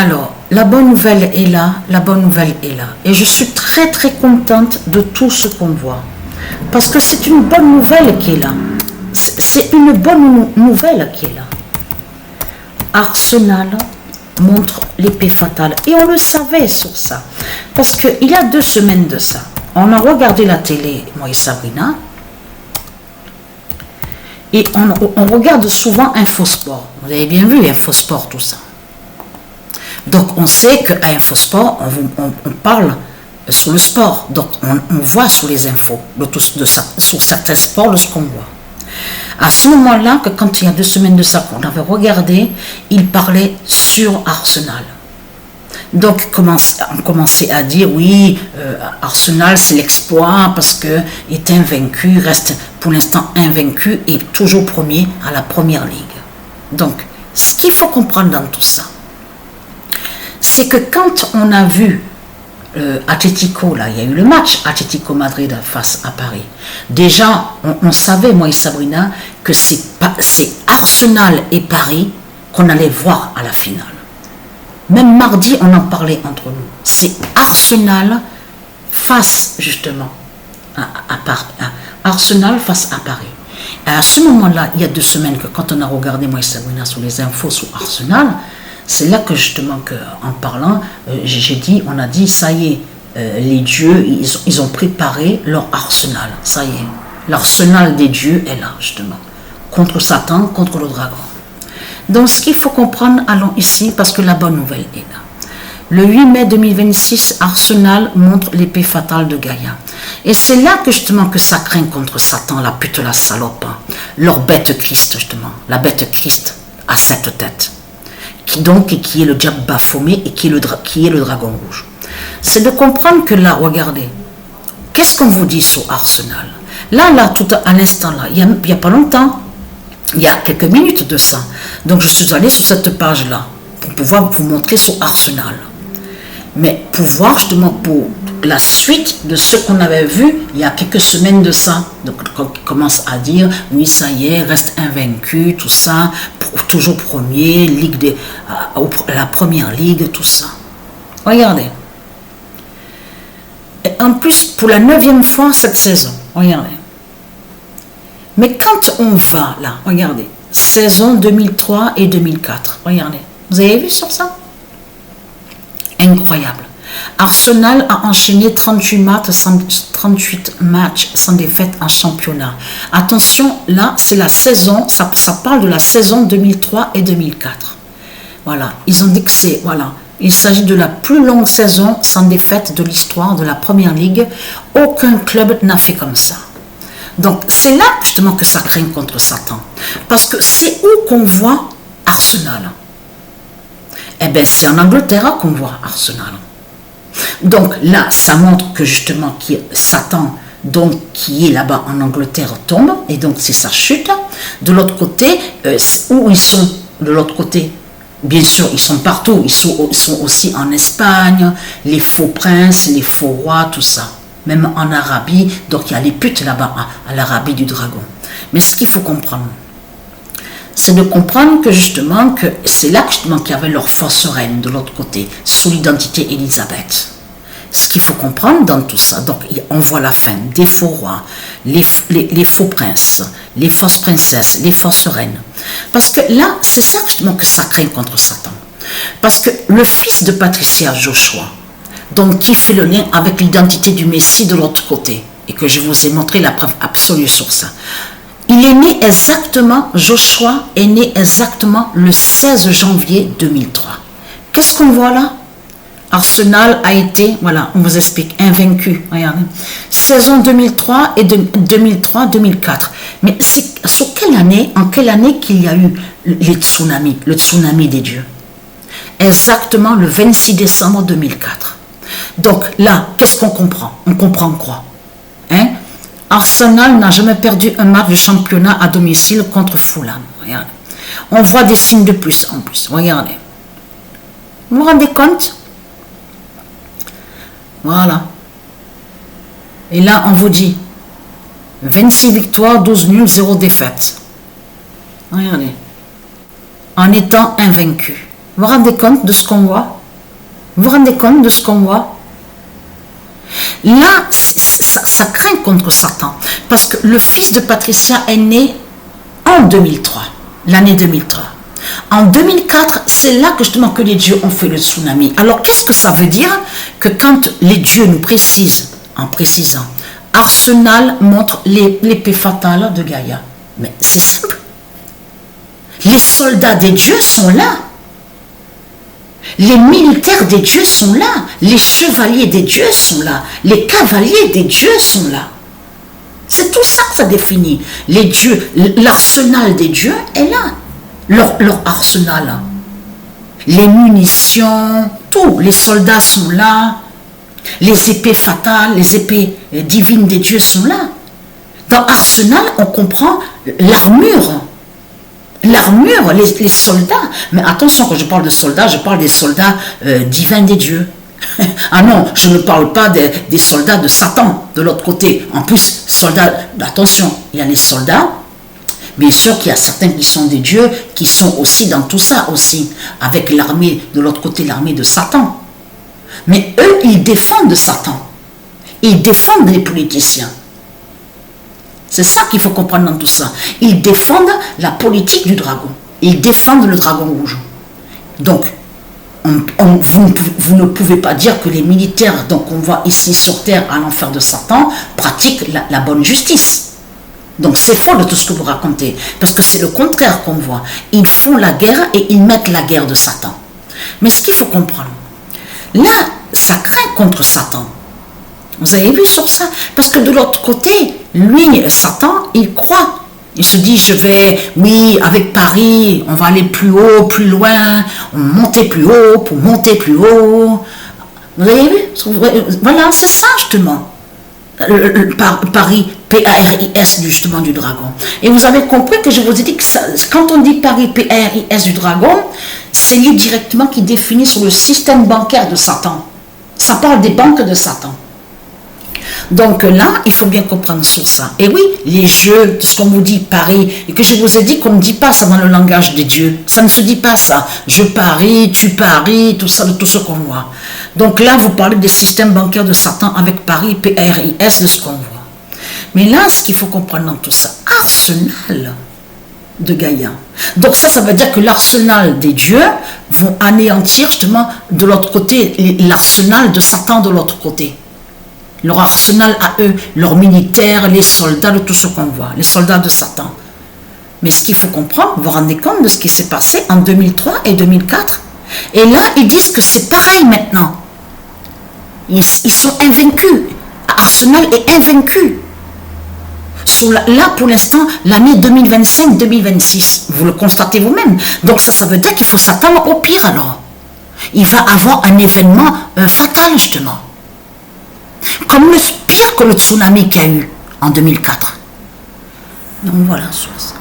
Alors, la bonne nouvelle est là, la bonne nouvelle est là. Et je suis très très contente de tout ce qu'on voit. Parce que c'est une bonne nouvelle qui est là. C'est une bonne nouvelle qui est là. Arsenal montre l'épée fatale. Et on le savait sur ça. Parce qu'il y a 2 semaines de ça, on a regardé la télé, moi et Sabrina, et on regarde souvent Infosport. Vous avez bien vu Infosport, tout ça. Donc on sait qu'à Infosport, on parle sur le sport. Donc on voit sur les infos, sur certains sports, de ce qu'on voit. À ce moment-là, quand il y a 2 semaines de ça qu'on avait regardé, il parlait sur Arsenal. Donc on commençait à dire oui, Arsenal c'est l'exploit parce qu'il est invaincu, reste pour l'instant invaincu et toujours premier à la première ligue. Donc ce qu'il faut comprendre dans tout ça, c'est que quand on a vu Atlético, là, il y a eu le match Atlético Madrid face à Paris. Déjà, on savait, moi et Sabrina, que c'est Arsenal et Paris qu'on allait voir à la finale. Même mardi, on en parlait entre nous. C'est Arsenal face, justement, à Paris. Arsenal face à Paris. Et à ce moment-là, il y a 2 semaines, que quand on a regardé, moi et Sabrina, sur les infos sur Arsenal, c'est là que justement, en parlant, on a dit, ça y est, les dieux, ils ont préparé leur arsenal. Ça y est, l'arsenal des dieux est là, justement. Contre Satan, contre le dragon. Donc, ce qu'il faut comprendre, allons ici, parce que la bonne nouvelle est là. Le 8 mai 2026, Arsenal montre l'épée fatale de Gaïa. Et c'est là que justement que ça craint contre Satan, la pute, la salope. Leur bête Christ, justement. La bête Christ à 7 têtes. Qui est le diable Baphomet et qui est le dragon rouge. C'est de comprendre que là, regardez, qu'est-ce qu'on vous dit sur Arsenal? Là, tout à l'instant, là, il n'y a pas longtemps, il y a quelques minutes de ça. Donc je suis allée sur cette page-là pour pouvoir vous montrer sur Arsenal. Mais pour voir justement pour la suite de ce qu'on avait vu il y a quelques semaines de ça. Donc quand on commence à dire, oui ça y est, reste invaincu, tout ça, toujours premier, la première ligue, tout ça. Regardez. Et en plus, pour la 9e fois cette saison, regardez. Mais quand on va là, regardez, saison 2003 et 2004, regardez. Vous avez vu sur ça? Incroyable. Arsenal a enchaîné 38 matchs sans défaite en championnat. Attention, là, c'est la saison, ça parle de la saison 2003 et 2004. Voilà, ils ont dit que c'est, voilà, il s'agit de la plus longue saison sans défaite de l'histoire de la Première Ligue. Aucun club n'a fait comme ça. Donc, c'est là justement que ça craint contre Satan. Parce que c'est où qu'on voit Arsenal? Eh bien, c'est en Angleterre qu'on voit Arsenal. Donc là, ça montre que justement Satan, donc qui est là-bas en Angleterre, tombe, et donc c'est sa chute. De l'autre côté, où ils sont de l'autre côté? Bien sûr, ils sont partout. Ils sont aussi en Espagne, les faux princes, les faux rois, tout ça. Même en Arabie, donc il y a les putes là-bas, à l'Arabie du dragon. Mais ce qu'il faut comprendre, c'est de comprendre que justement, que c'est là justement qu'il y avait leur fausse reine de l'autre côté, sous l'identité Élisabeth. Ce qu'il faut comprendre dans tout ça, donc on voit la fin des faux rois, les faux princes, les fausses princesses, les fausses reines. Parce que là, c'est ça justement que ça craint contre Satan. Parce que le fils de Patricia, Joshua, donc qui fait le lien avec l'identité du Messie de l'autre côté, et que je vous ai montré la preuve absolue sur ça. Il est né exactement, Joshua est né exactement le 16 janvier 2003. Qu'est-ce qu'on voit là? Arsenal a été, voilà, on vous explique, invaincu. Regardez. Saison 2003 et 2003-2004. Mais c'est sur quelle année, en quelle année qu'il y a eu les tsunamis, le tsunami des dieux? Exactement le 26 décembre 2004. Donc là, qu'est-ce qu'on comprend? On comprend quoi? Hein? Arsenal n'a jamais perdu un match de championnat à domicile contre Fulham. Regardez. On voit des signes de plus en plus. Regardez. Vous vous rendez compte? Voilà. Et là, on vous dit 26 victoires, 12 nuls, 0 défaite. Regardez. En étant invaincu. Vous vous rendez compte de ce qu'on voit? Vous vous rendez compte de ce qu'on voit? Là, ça craint contre Satan. Parce que le fils de Patricia est né en 2003, l'année 2003. En 2004, c'est là que justement que les dieux ont fait le tsunami. Alors, qu'est-ce que ça veut dire? Que quand les dieux nous précisent, en précisant, Arsenal montre l'épée fatale de Gaïa. Mais c'est simple. Les soldats des dieux sont là. Les militaires des dieux sont là. Les chevaliers des dieux sont là. Les cavaliers des dieux sont là. C'est tout ça que ça définit. Les dieux, l'arsenal des dieux est là. Leur arsenal. Les munitions, tout. Les soldats sont là. Les épées fatales, les épées divines des dieux sont là. Dans arsenal, on comprend l'armure. L'armure, les soldats. Mais attention, quand je parle de soldats, je parle des soldats divins des dieux. Ah non, je ne parle pas des soldats de Satan, de l'autre côté. En plus, soldats, attention, il y a les soldats. Bien sûr qu'il y a certains qui sont des dieux, qui sont aussi dans tout ça aussi, avec l'armée, de l'autre côté, l'armée de Satan. Mais eux, ils défendent Satan. Ils défendent les politiciens. C'est ça qu'il faut comprendre dans tout ça. Ils défendent la politique du dragon. Ils défendent le dragon rouge. Donc, vous ne pouvez pas dire que les militaires qu'on voit ici sur Terre à l'enfer de Satan pratiquent la bonne justice. Donc c'est faux de tout ce que vous racontez. Parce que c'est le contraire qu'on voit. Ils font la guerre et ils mettent la guerre de Satan. Mais ce qu'il faut comprendre, là, ça craint contre Satan. Vous avez vu sur ça? Parce que de l'autre côté, lui, Satan, il croit. Il se dit, oui, avec Paris, on va aller plus haut, plus loin, on va monter plus haut pour monter plus haut. Vous avez vu? Voilà, c'est ça justement. Paris, P-A-R-I-S justement du dragon. Et vous avez compris que je vous ai dit que quand on dit Paris, P-A-R-I-S du dragon, c'est lui directement qui définit sur le système bancaire de Satan. Ça parle des banques de Satan. Donc là, il faut bien comprendre sur ça. Et oui, les jeux, tout ce qu'on vous dit, Paris, et que je vous ai dit qu'on ne dit pas ça dans le langage des dieux. Ça ne se dit pas ça. Je parie, tu paries, tout ça, de tout ce qu'on voit. Donc là, vous parlez des systèmes bancaires de Satan avec Paris, P-A-R-I-S, de ce qu'on voit. Mais là, ce qu'il faut comprendre dans tout ça, arsenal de Gaïa. Donc ça veut dire que l'arsenal des dieux vont anéantir justement de l'autre côté, l'arsenal de Satan de l'autre côté. Leur arsenal à eux, leurs militaires, les soldats, de tout ce qu'on voit, les soldats de Satan. Mais ce qu'il faut comprendre, vous vous rendez compte de ce qui s'est passé en 2003 et 2004? Et là, ils disent que c'est pareil maintenant. Ils sont invaincus. Arsenal est invaincu. Là, pour l'instant, l'année 2025-2026, vous le constatez vous-même. Donc ça veut dire qu'il faut s'attendre au pire alors. Il va avoir un événement fatal justement. Comme le pire que le tsunami qu'il y a eu en 2004. Donc voilà, sur ça.